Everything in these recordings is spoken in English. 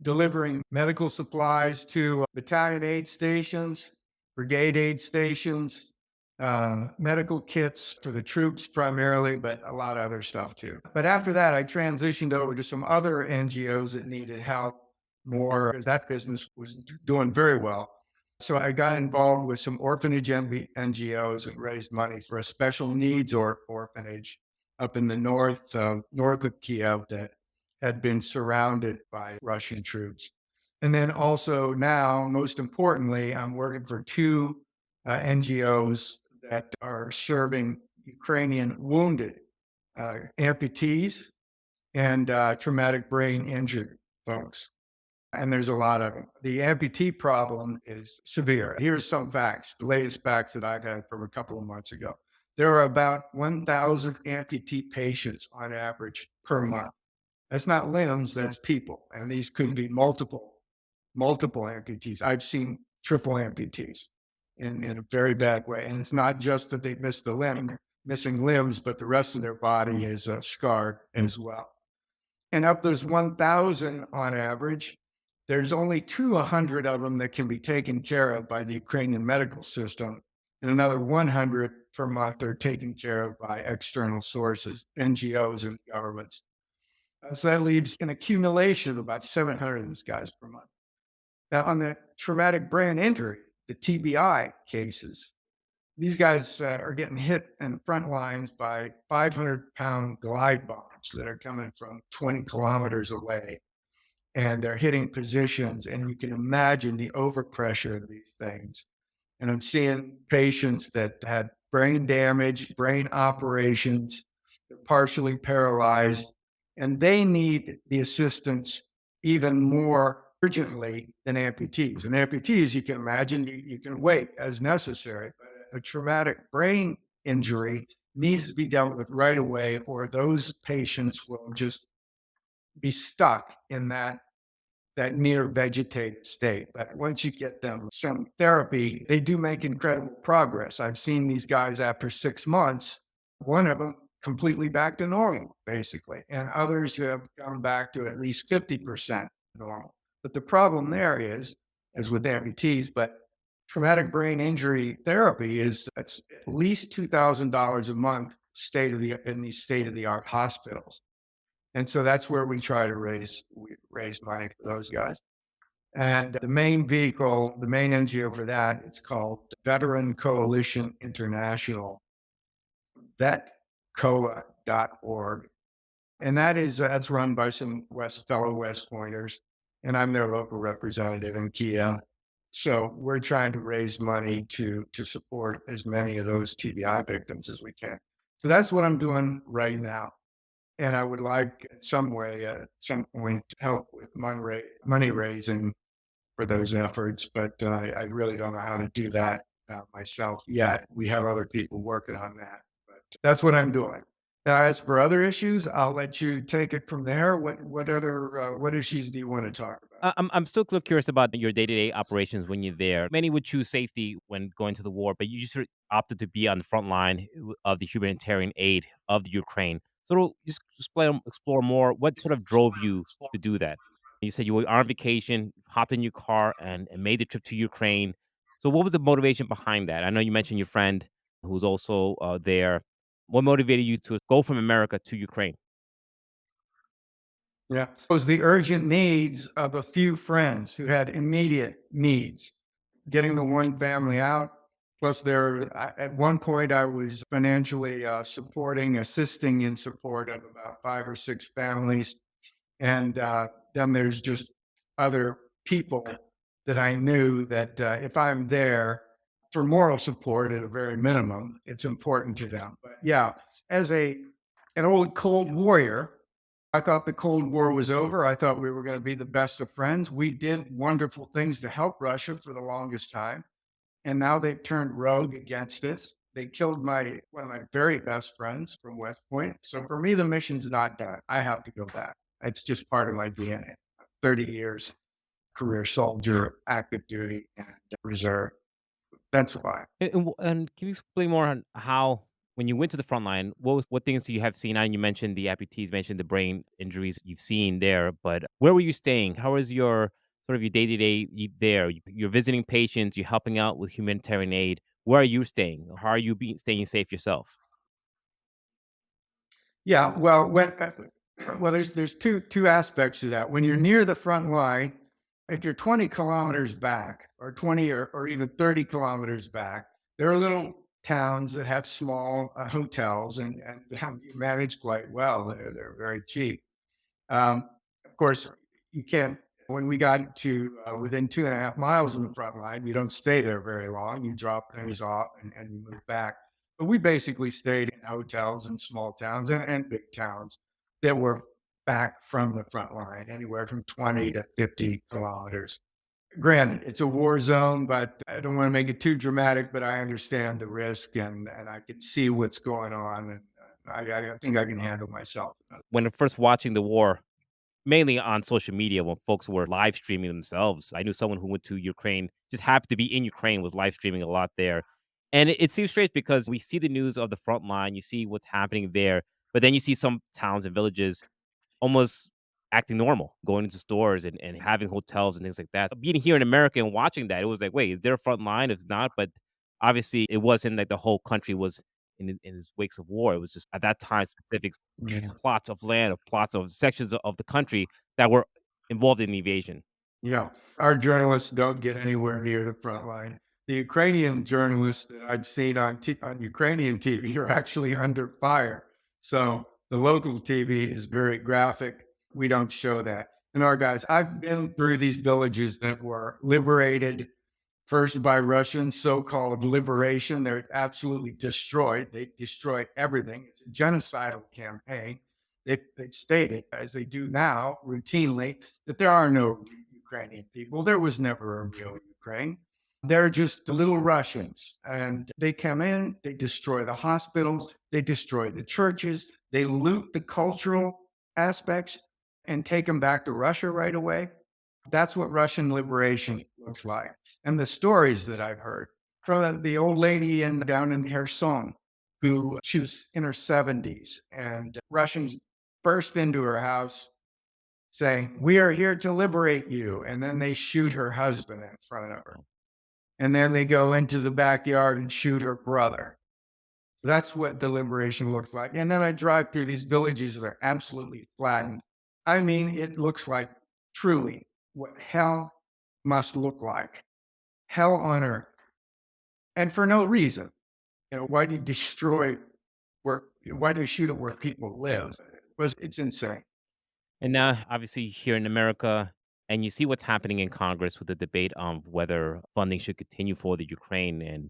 delivering medical supplies to battalion aid stations, brigade aid stations, medical kits for the troops primarily, but a lot of other stuff too. But after that, I transitioned over to some other NGOs that needed help more because that business was doing very well. So I got involved with some orphanage NGOs and raised money for a special needs orphanage up in the north of Kiev that had been surrounded by Russian troops. And then also now, most importantly, I'm working for two NGOs that are serving Ukrainian wounded amputees and traumatic brain injured folks. And there's a lot of them. The amputee problem is severe. Here's some facts, the latest facts that I've had from a couple of months ago. There are about 1,000 amputee patients on average per month. That's not limbs, that's people. And these could be multiple amputees. I've seen triple amputees in a very bad way. And it's not just that they missed the missing limbs, but the rest of their body is scarred as well. And of those 1,000 on average, there's only 200 of them that can be taken care of by the Ukrainian medical system, and another 100 per month are taken care of by external sources, NGOs and governments. So that leaves an accumulation of about 700 of these guys per month. Now, on the traumatic brain injury, the TBI cases, these guys are getting hit in front lines by 500-pound glide bombs that are coming from 20 kilometers away. And they're hitting positions, and you can imagine the overpressure of these things. And I'm seeing patients that had brain damage, brain operations, they're partially paralyzed, and they need the assistance even more urgently than amputees. And amputees, you can imagine, you can wait as necessary. But a traumatic brain injury needs to be dealt with right away, or those patients will just be stuck in that near vegetative state. But once you get them some therapy, they do make incredible progress. I've seen these guys after 6 months, one of them completely back to normal, basically, and others who have come back to at least 50% normal. But the problem there is, as with amputees, but traumatic brain injury therapy is at least $2,000 a month in these state-of-the-art hospitals. And so that's where we try to raise money for those guys. And the main vehicle, the main NGO for that, it's called Veteran Coalition International, vetcoa.org. And that's run by some fellow West Pointers, and I'm their local representative in Kiev. So we're trying to raise money to support as many of those TBI victims as we can. So that's what I'm doing right now. And I would like in some way, at some point, to help with money raising for those efforts, but I really don't know how to do that myself yet. We have other people working on that, but that's what I'm doing. Now, as for other issues, I'll let you take it from there. What other what issues do you want to talk about? I'm still curious about your day-to-day operations when you're there. Many would choose safety when going to the war, but you sort of opted to be on the front line of the humanitarian aid of the Ukraine. So just explore more. What sort of drove you to do that? You said you were on vacation, hopped in your car, and made the trip to Ukraine. So what was the motivation behind that? I know you mentioned your friend who was also there. What motivated you to go from America to Ukraine? Yeah. It was the urgent needs of a few friends who had immediate needs, getting the one family out. Plus, at one point, I was financially assisting in support of about 5 or 6 families. And then there's just other people that I knew that if I'm there for moral support at a very minimum, it's important to them. But yeah, as an old Cold Warrior, I thought the Cold War was over. I thought we were going to be the best of friends. We did wonderful things to help Russia for the longest time. And now they've turned rogue against us. They killed one of my very best friends from West Point. So for me, the mission's not done. I have to go back. It's just part of my DNA. 30 years, career soldier, active duty, and reserve. That's why. And can you explain more on how When you went to the front line, what things you have seen? And you mentioned the amputees, mentioned the brain injuries you've seen there, but where were you staying? How was your sort of your day to day there? You're visiting patients, you're helping out with humanitarian aid. Where are you staying? How are you being staying safe yourself? Yeah, well, there's two aspects to that. When you're near the front line, if you're 20 kilometers back, or 20 or even 30 kilometers back, there are little towns that have small hotels and have managed quite well. They're very cheap. Of course, you can't. When we got to within 2.5 miles of the front line, you don't stay there very long. You drop things off and you move back. But we basically stayed in hotels in small towns and big towns that were back from the front line, anywhere from 20 to 50 kilometers. Granted, it's a war zone, but I don't want to make it too dramatic, but I understand the risk and I can see what's going on. And I think I can handle myself. When first watching the war, mainly on social media when folks were live streaming themselves. I knew someone who went to Ukraine, just happened to be in Ukraine, was live streaming a lot there. And it seems strange because we see the news of the front line, you see what's happening there, but then you see some towns and villages almost acting normal, going into stores and having hotels and things like that. So being here in America and watching that, it was like, wait, is there a front line? If not, but obviously it wasn't like the whole country was in its wakes of war. It was just at that time specific Yeah. plots of land, or plots of sections of the country that were involved in the invasion. Yeah, our journalists don't get anywhere near the front line. The Ukrainian journalists that I've seen on Ukrainian TV are actually under fire. So the local TV is very graphic. We don't show that. And our guys, I've been through these villages that were liberated first by Russian so-called liberation. They're absolutely destroyed. They destroy everything. It's a genocidal campaign. They stated, as they do now routinely, that there are no Ukrainian people. There was never a real Ukraine. They're just little Russians. And they come in, they destroy the hospitals, they destroy the churches, they loot the cultural aspects and take them back to Russia right away. That's what Russian liberation looks like. And the stories that I've heard from the old lady down in Kherson, who she was in her 70s, and Russians burst into her house saying, "We are here to liberate you." And then they shoot her husband in front of her. And then they go into the backyard and shoot her brother. That's what the liberation looks like. And then I drive through these villages that are absolutely flattened. I mean, it looks like truly what hell must look like. Hell on earth. And for no reason. Why do you destroy why do you shoot at where people live? It's insane. And now, obviously, here in America, and you see what's happening in Congress with the debate on whether funding should continue for the Ukraine and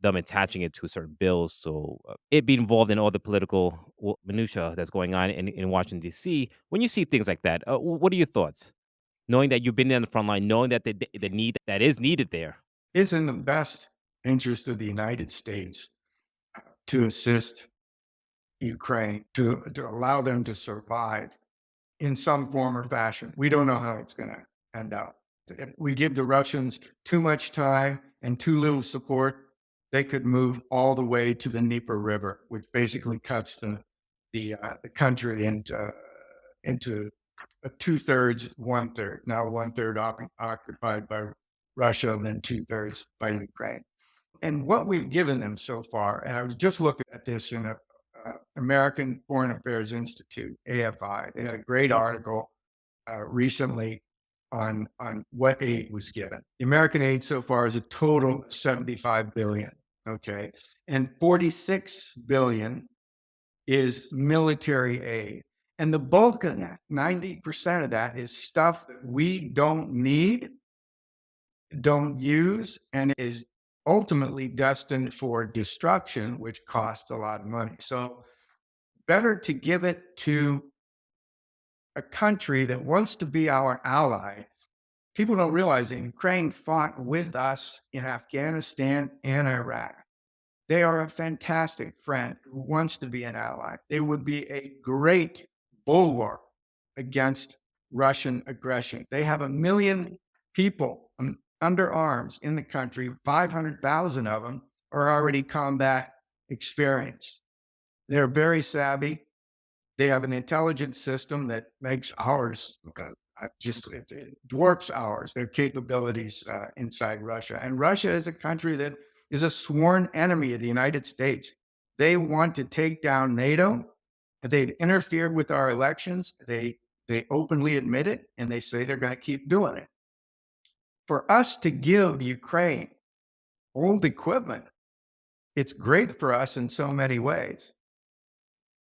them attaching it to certain bills. So it being involved in all the political minutia that's going on in Washington D.C. When you see things like that, what are your thoughts? Knowing that you've been there on the front line, knowing that the need that is needed there. It's in the best interest of the United States to assist Ukraine, to allow them to survive in some form or fashion. We don't know how it's going to end up. If we give the Russians too much time and too little support, they could move all the way to the Dnieper River, which basically cuts the country into a 2/3, 1/3. Now 1/3 occupied by Russia, and then 2/3 by Ukraine. And what we've given them so far, and I was just looking at this in a American Foreign Affairs Institute, AFI. They had a great article recently on what aid was given. The American aid so far is a total of 75 billion. Okay, and 46 billion is military aid, and the bulk of that, 90% of that, is stuff that we don't need, don't use, and is ultimately destined for destruction, which costs a lot of money. So better to give it to a country that wants to be our ally. People don't realize that Ukraine fought with us in Afghanistan and Iraq. They are a fantastic friend who wants to be an ally. They would be a great bulwark against Russian aggression. They have 1 million people under arms in the country. 500,000 of them are already combat experienced. They're very savvy. They have an intelligence system that makes ours it dwarfs ours, their capabilities inside Russia. And Russia is a country that is a sworn enemy of the United States. They want to take down NATO. They've interfered with our elections. They openly admit it, and they say they're going to keep doing it. For us to give Ukraine old equipment, it's great for us in so many ways.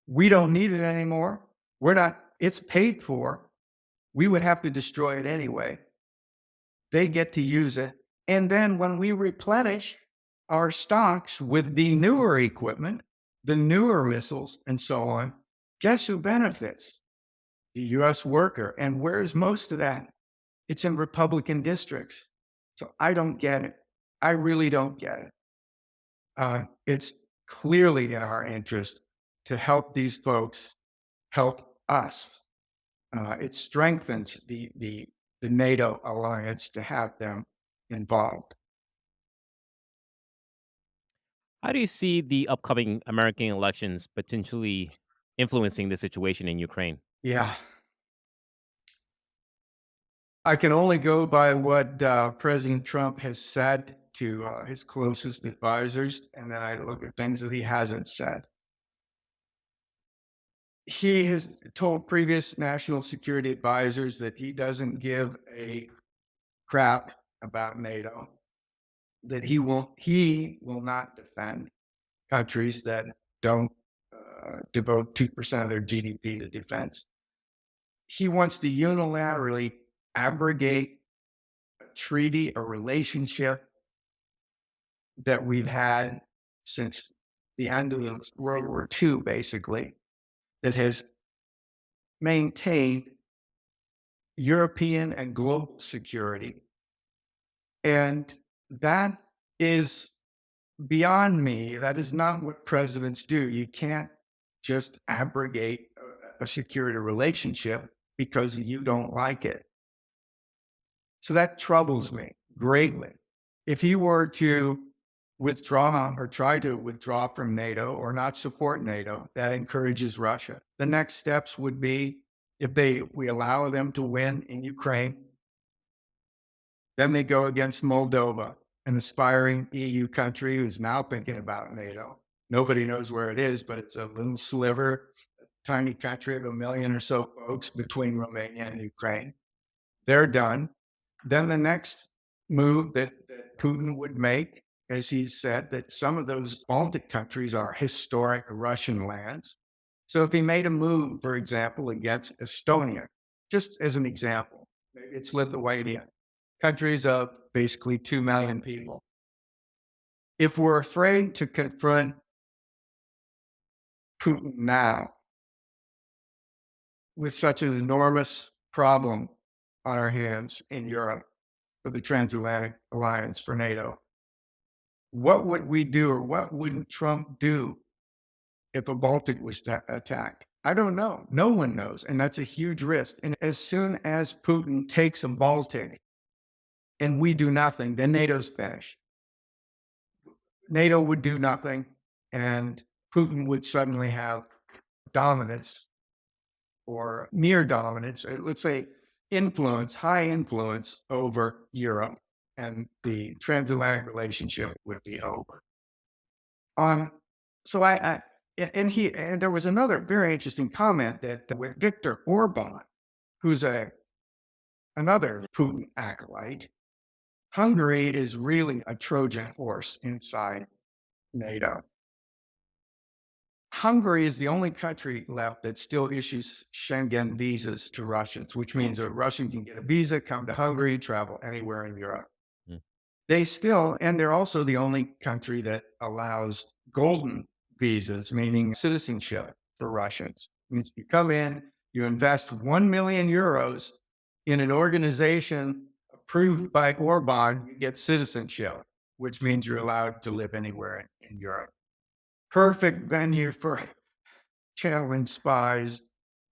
We don't need it anymore. We're not, it's paid for. We would have to destroy it anyway. They get to use it. And then when we replenish our stocks with the newer equipment, the newer missiles, and so on, guess who benefits? The US worker. And where's most of that? It's in Republican districts. So I don't get it. I really don't get it. It's clearly in our interest to help these folks help us. It strengthens the NATO alliance to have them involved. How do you see the upcoming American elections potentially influencing the situation in Ukraine? Yeah, I can only go by what President Trump has said to his closest advisors, and then I look at things that he hasn't said. He has told previous national security advisors that he doesn't give a crap about NATO, that he will not defend countries that don't devote 2% of their GDP to defense. He wants to unilaterally abrogate a treaty, a relationship that we've had since the end of World War II, basically, that has maintained European and global security. And that is beyond me. That is not what presidents do. You can't just abrogate a security relationship because you don't like it. So that troubles me greatly. If he were to withdraw or try to withdraw from NATO or not support NATO, that encourages Russia. The next steps would be if we allow them to win in Ukraine, then they go against Moldova, an aspiring EU country who's now thinking about NATO. Nobody knows where it is, but it's a little sliver, a tiny country of 1 million or so folks between Romania and Ukraine. They're done. Then the next move that Putin would make, as he said, that some of those Baltic countries are historic Russian lands. So if he made a move, for example, against Estonia, just as an example, it's Lithuania, countries of basically 2 million people. If we're afraid to confront Putin now with such an enormous problem on our hands in Europe for the transatlantic alliance for NATO, what would we do or what wouldn't Trump do if a Baltic was attacked? I don't know. No one knows. And that's a huge risk. And as soon as Putin takes a Baltic and we do nothing, then NATO's finished. NATO would do nothing, and Putin would suddenly have dominance or near dominance, or let's say influence, high influence over Europe, and the transatlantic relationship would be over. So and there was another very interesting comment that with Viktor Orban, who's another Putin acolyte, Hungary is really a Trojan horse inside NATO. Hungary is the only country left that still issues Schengen visas to Russians, which means a Russian can get a visa, come to Hungary, travel anywhere in Europe. Mm. And they're also the only country that allows golden visas, meaning citizenship for Russians. It means you come in, you invest 1 million euros in an organization approved by Orban, you get citizenship, which means you're allowed to live anywhere in Europe. Perfect venue for channeling spies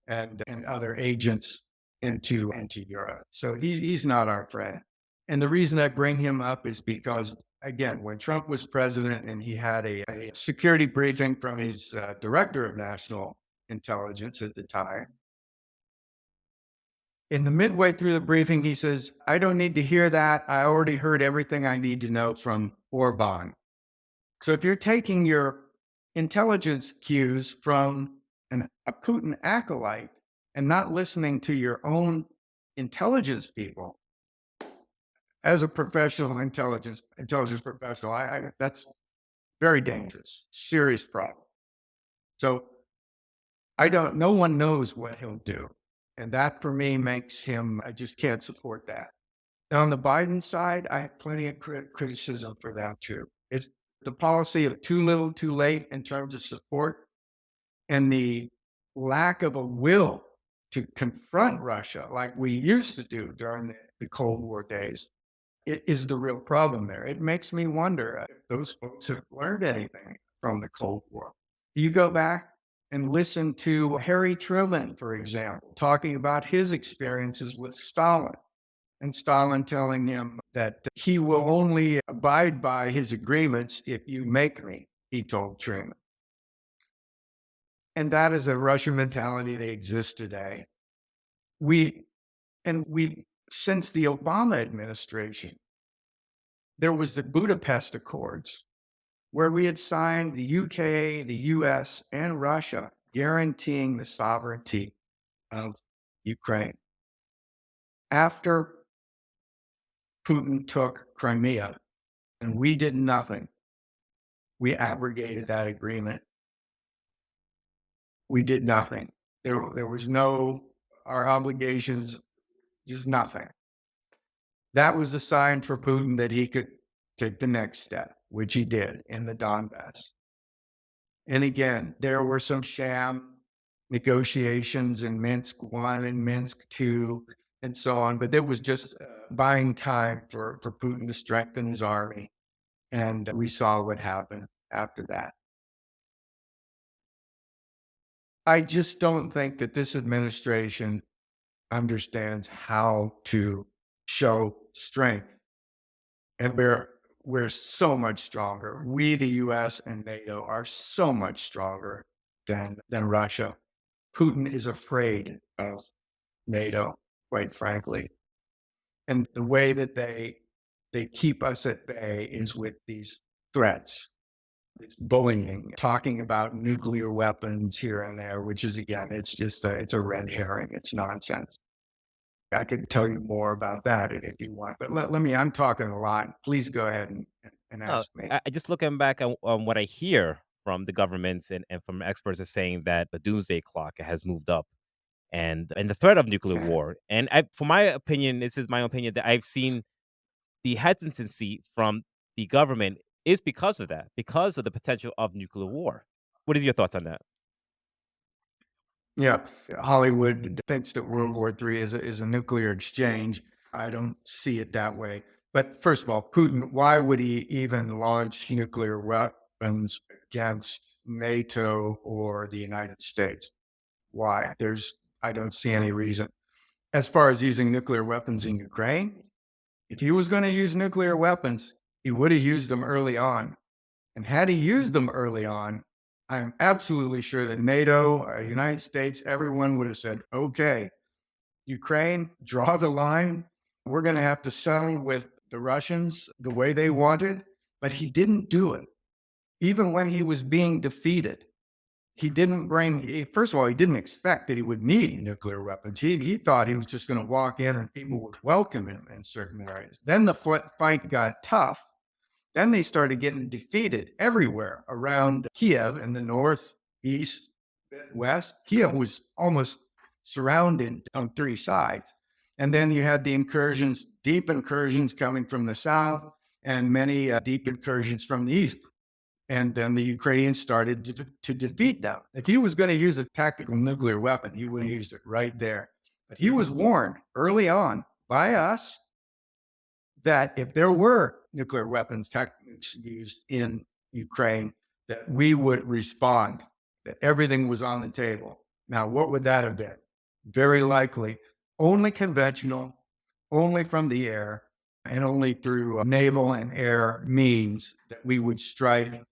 and other agents into Europe. So he's not our friend. And the reason I bring him up is because, again, when Trump was president and he had a security briefing from his director of national intelligence at the time, in the midway through the briefing, he says, I don't need to hear that. I already heard everything I need to know from Orban. So if you're taking your intelligence cues from a Putin acolyte and not listening to your own intelligence people, as a professional intelligence professional, that's very dangerous, serious problem. So no one knows what he'll do. And that for me makes him, I just can't support that. Now, on the Biden side, I have plenty of criticism for that too. It's the policy of too little, too late in terms of support, and the lack of a will to confront Russia like we used to do during the Cold War days. It is the real problem there. It makes me wonder if those folks have learned anything from the Cold War. You go back and listen to Harry Truman, for example, talking about his experiences with Stalin, and Stalin telling him that he will only abide by his agreements if you make me, he told Truman. And that is a Russian mentality that exists today. Since the Obama administration, there was the Budapest Accords, where we had signed the UK, the US, and Russia guaranteeing the sovereignty of Ukraine. After Putin took Crimea and we did nothing, we abrogated that agreement. We did nothing. There was our obligations, just nothing. That was the sign for Putin that he could take the next step, which he did in the Donbass. And again, there were some sham negotiations in Minsk I and Minsk II and so on, but it was just buying time for Putin to strengthen his army. And we saw what happened after that. I just don't think that this administration understands how to show strength. And we're so much stronger. We, the US and NATO, are so much stronger than Russia. Putin is afraid of NATO, quite frankly. And the way that they keep us at bay is with these threats. It's bullying, talking about nuclear weapons here and there, which is, again, it's just it's a red herring. It's nonsense. I could tell you more about that if you want, but let me, I'm talking a lot. Please go ahead and No, ask me. I just looking back on what I hear from the governments and from experts is saying that the doomsday clock has moved up and the threat of nuclear war. And for my opinion, this is my opinion that I've seen the hesitancy from the government is because of that, because of the potential of nuclear war. What is your thoughts on that? Yeah, Hollywood thinks that World War III is a nuclear exchange. I don't see it that way. But first of all, Putin, why would he even launch nuclear weapons against NATO or the United States? Why? I don't see any reason. As far as using nuclear weapons in Ukraine, if he was going to use nuclear weapons, he would have used them early on. And had he used them early on, I'm absolutely sure that NATO, United States, everyone would have said, okay, Ukraine, draw the line. We're going to have to settle with the Russians the way they wanted. But he didn't do it. Even when he was being defeated, he didn't first of all, he didn't expect that he would need nuclear weapons. He thought he was just going to walk in and people would welcome him in certain areas. Then the fight got tough. Then they started getting defeated everywhere around Kiev in the north, east, west. Kiev was almost surrounded on three sides. And then you had the incursions, deep incursions coming from the south, and many deep incursions from the east. And then the Ukrainians started to defeat them. If he was going to use a tactical nuclear weapon, he would have used it right there. But he was warned early on by us that if there were nuclear weapons techniques used in Ukraine, that we would respond, that everything was on the table. Now, what would that have been? Very likely only conventional, only from the air, and only through naval and air means that we would strike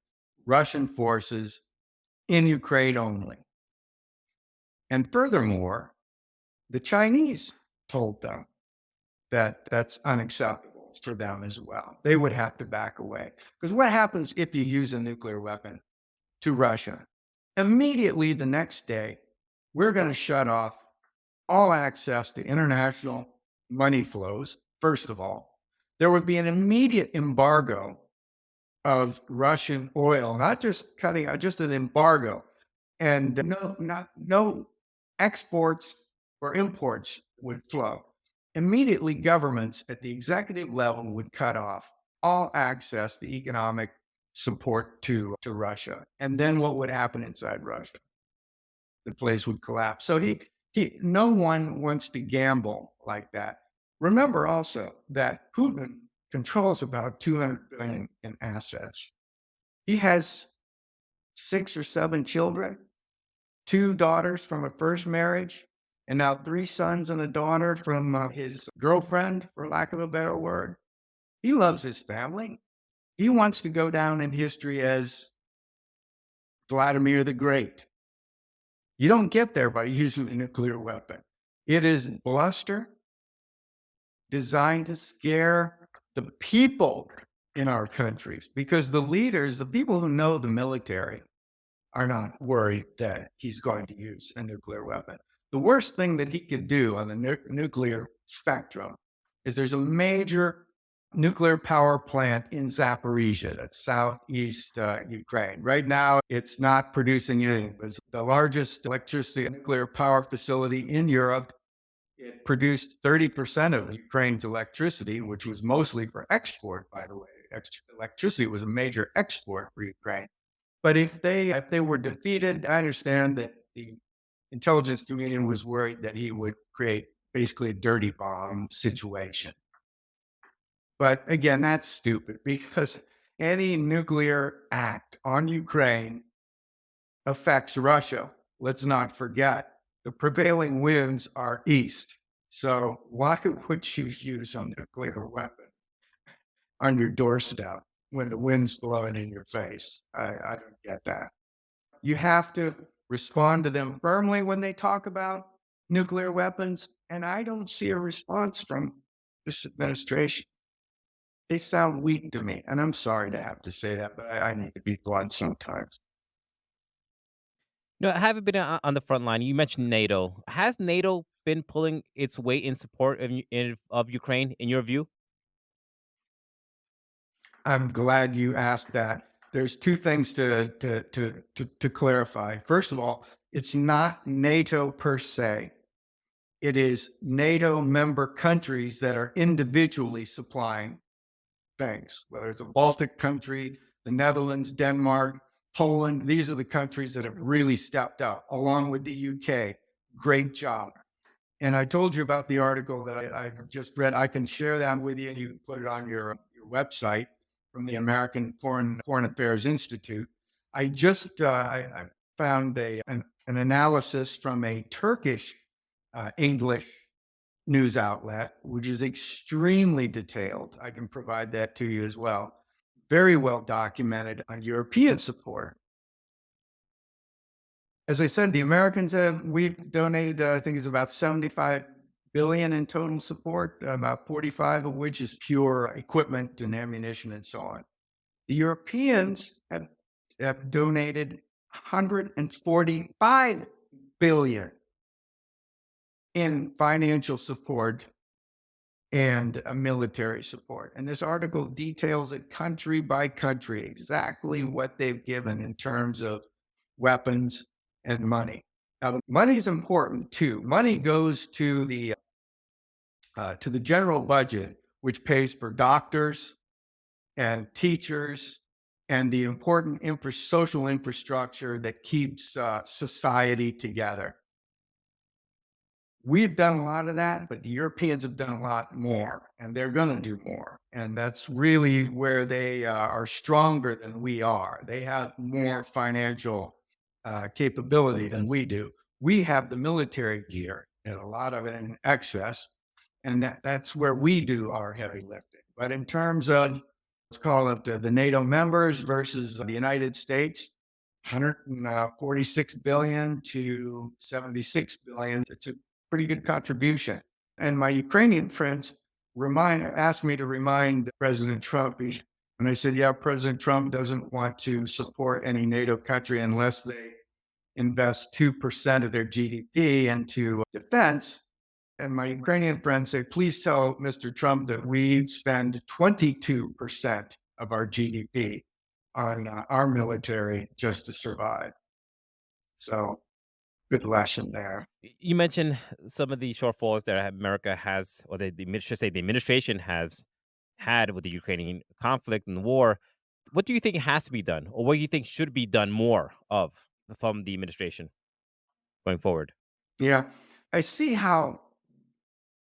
Russian forces in Ukraine only. And furthermore, the Chinese told them that that's unacceptable for them as well. They would have to back away. Because what happens if you use a nuclear weapon to Russia? Immediately the next day, we're going to shut off all access to international money flows, first of all. There would be an immediate embargo of Russian oil, not just cutting out, just an embargo. And no exports or imports would flow. Immediately, governments at the executive level would cut off all access to economic support to Russia. And then what would happen inside Russia? The place would collapse. So no one wants to gamble like that. Remember also that Putin controls about 200 billion in assets. He has 6 or 7 children, 2 daughters from a first marriage, and now 3 sons and a daughter from his girlfriend, for lack of a better word. He loves his family. He wants to go down in history as Vladimir the Great. You don't get there by using a nuclear weapon. It is bluster designed to scare the people in our countries, because the leaders, the people who know the military, are not worried that he's going to use a nuclear weapon. The worst thing that he could do on the nuclear spectrum is there's a major nuclear power plant in Zaporizhia, that's southeast Ukraine. Right now, it's not producing anything. It's the largest electricity nuclear power facility in Europe. It produced 30% of Ukraine's electricity, which was mostly for export, by the way. Electricity was a major export for Ukraine. But if they were defeated, I understand that the intelligence community was worried that he would create basically a dirty bomb situation. But again, that's stupid, because any nuclear act on Ukraine affects Russia. Let's not forget, the prevailing winds are east. So why would you use a nuclear weapon on your doorstep when the wind's blowing in your face? I don't get that. You have to respond to them firmly when they talk about nuclear weapons. And I don't see a response from this administration. They sound weak to me. And I'm sorry to have to say that, but I need to be blunt sometimes. No, having been on the front line, you mentioned NATO. Has NATO been pulling its weight in support of Ukraine, in your view? I'm glad you asked that. There's 2 things to clarify. First of all, it's not NATO per se. It is NATO member countries that are individually supplying things, whether it's a Baltic country, the Netherlands, Denmark, Poland. These are the countries that have really stepped up, along with the UK. Great job. And I told you about the article that I just read. I can share that with you. You can put it on your website, from the American Foreign Affairs Institute. I found an analysis from a Turkish English news outlet, which is extremely detailed. I can provide that to you as well. Very well documented on European support. As I said, the Americans we've donated, I think it's about 75 billion in total support, about 45 of which is pure equipment and ammunition and so on. The Europeans have donated 145 billion in financial support and military support. And this article details it country by country, exactly what they've given in terms of weapons and money. Now, money is important too. Money goes to the general budget, which pays for doctors and teachers and the important social infrastructure that keeps society together. We've done a lot of that, but the Europeans have done a lot more, and they're going to do more. And that's really where they are stronger than we are. They have more financial capability than we do. We have the military gear, and a lot of it in excess. And that's where we do our heavy lifting. But in terms of, let's call it the NATO members versus the United States, 146 billion to 76 billion. It's a pretty good contribution. And my Ukrainian friends asked me to remind President Trump. And I said, yeah, President Trump doesn't want to support any NATO country unless they invest 2% of their GDP into defense. And my Ukrainian friends say, please tell Mr. Trump that we spend 22% of our GDP on our military just to survive. So good lesson there. You mentioned some of the shortfalls that America has, or should say the administration has had with the Ukrainian conflict and war. What do you think has to be done, or what do you think should be done more of from the administration going forward? Yeah. I see how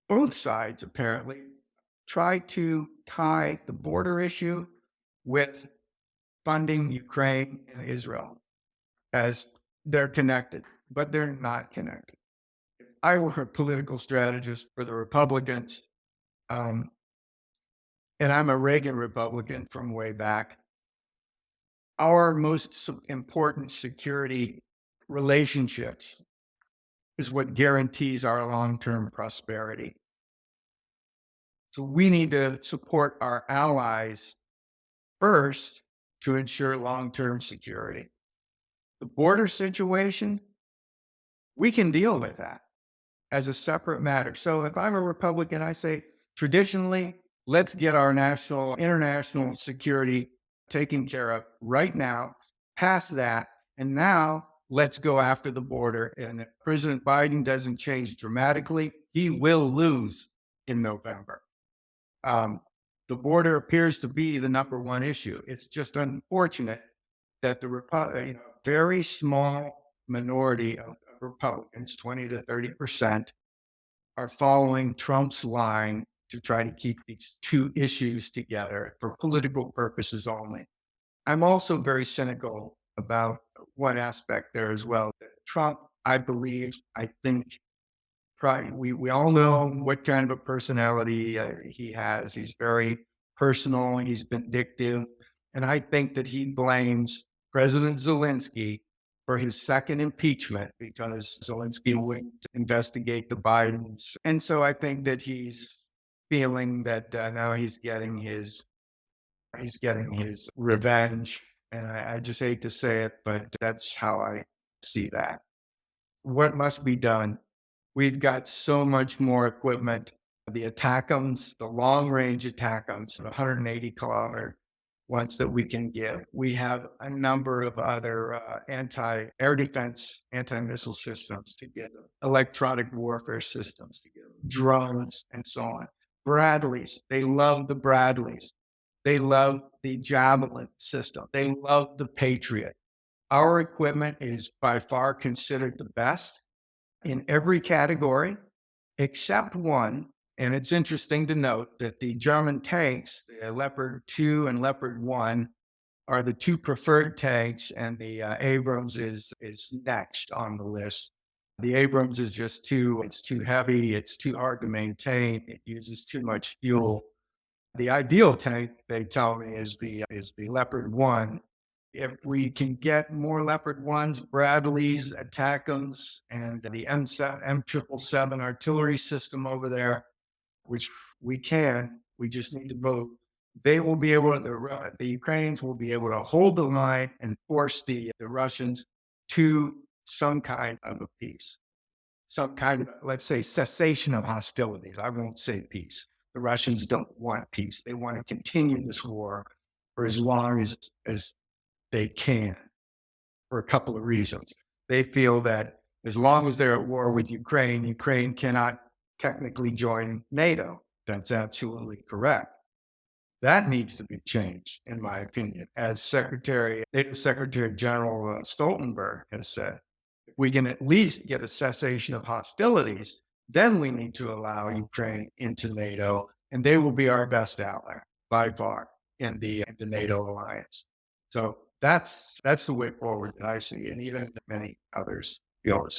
both sides apparently try to tie the border issue with funding Ukraine and Israel as they're connected, but they're not connected. I were a political strategist for the Republicans, um, and I'm a Reagan Republican from way back. Our most important security relationships is what guarantees our long-term prosperity. So we need to support our allies first to ensure long-term security. The border situation, we can deal with that as a separate matter. So if I'm a Republican, I say, traditionally, let's get our international security taken care of right now, past that. And now let's go after the border. And if President Biden doesn't change dramatically, he will lose in November. The border appears to be the number one issue. It's just unfortunate that the very small minority of Republicans, 20 to 30%, are following Trump's line to try to keep these two issues together for political purposes only. I'm also very cynical about one aspect there as well. Trump, I think, we all know what kind of a personality he has. He's very personal, he's vindictive, and I think that he blames President Zelensky for his second impeachment because Zelensky wouldn't investigate the Bidens. And so I think that he's feeling that now he's getting his revenge. And I just hate to say it, but that's how I see that. What must be done? We've got so much more equipment. The ATACMS, the long-range ATACMS, the 180-kilometer ones that we can give. We have a number of other anti-air defense, anti-missile systems to give, electronic warfare systems to give, drones, and so on. Bradleys, they love the Bradleys. They love the Javelin system. They love the Patriot. Our equipment is by far considered the best in every category except one. And it's interesting to note that the German tanks, the Leopard 2 and Leopard 1, are the two preferred tanks, and the Abrams is next on the list. The Abrams is just it's too heavy, it's too hard to maintain, it uses too much fuel. The ideal tank, they tell me, is the Leopard 1. If we can get more Leopard 1s, Bradleys, ATACMS, and the M777 artillery system over there, which we just need to move, they will be able to, the Ukrainians will be able to hold the line and force the Russians to some kind of a peace, some kind of, let's say, cessation of hostilities. I won't say peace. The Russians don't want peace. They want to continue this war for as long as they can, for a couple of reasons. They feel that as long as they're at war with Ukraine, Ukraine cannot technically join NATO. That's absolutely correct. That needs to be changed, in my opinion. As NATO Secretary General Stoltenberg has said, if we can at least get a cessation of hostilities, then we need to allow Ukraine into NATO, and they will be our best ally by far in the NATO alliance. So that's the way forward that I see, and even many others feel the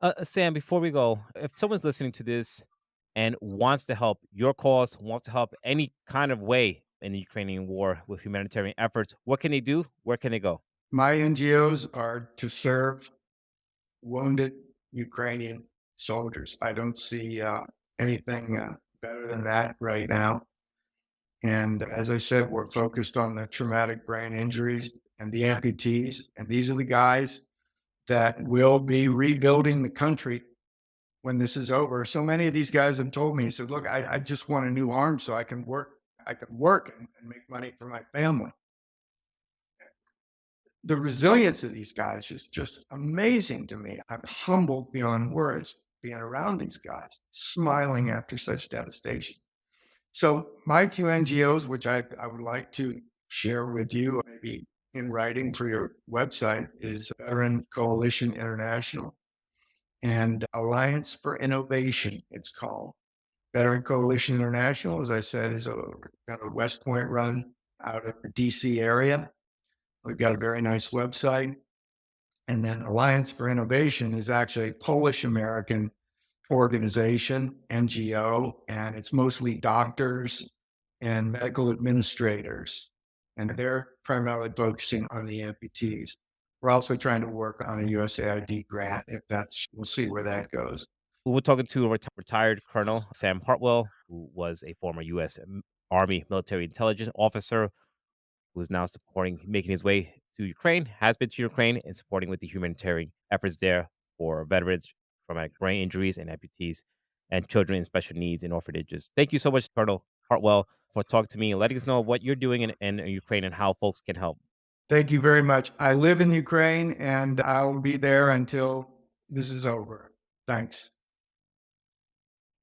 same. Sam, before we go, if someone's listening to this and wants to help your cause, wants to help any kind of way in the Ukrainian war with humanitarian efforts, what can they do? Where can they go? My NGOs are to serve wounded Ukrainian soldiers. I don't see anything better than that right now. And as I said, we're focused on the traumatic brain injuries and the amputees. And these are the guys that will be rebuilding the country when this is over. So many of these guys have told me, he said, look, I just want a new arm so I can work and make money for my family. The resilience of these guys is just amazing to me. I'm humbled beyond words being around these guys, smiling after such devastation. So my two NGOs, which I would like to share with you, maybe in writing for your website, is Veteran Coalition International and Alliance for Innovation, it's called. Veteran Coalition International, as I said, is a kind of West Point run out of the DC area. We've got a very nice website. And then Alliance for Innovation is actually a Polish American organization, NGO, and it's mostly doctors and medical administrators. And they're primarily focusing on the amputees. We're also trying to work on a USAID grant. If that's, we'll see where that goes. We're talking to a retired Colonel Sam Hartwell, who was a former U.S. Army military intelligence officer who is now supporting, making his way to Ukraine, has been to Ukraine, and supporting with the humanitarian efforts there for veterans, traumatic brain injuries, and amputees, and children in special needs in orphanages. Thank you so much, Colonel Hartwell, for talking to me and letting us know what you're doing in Ukraine and how folks can help. Thank you very much. I live in Ukraine and I'll be there until this is over. Thanks.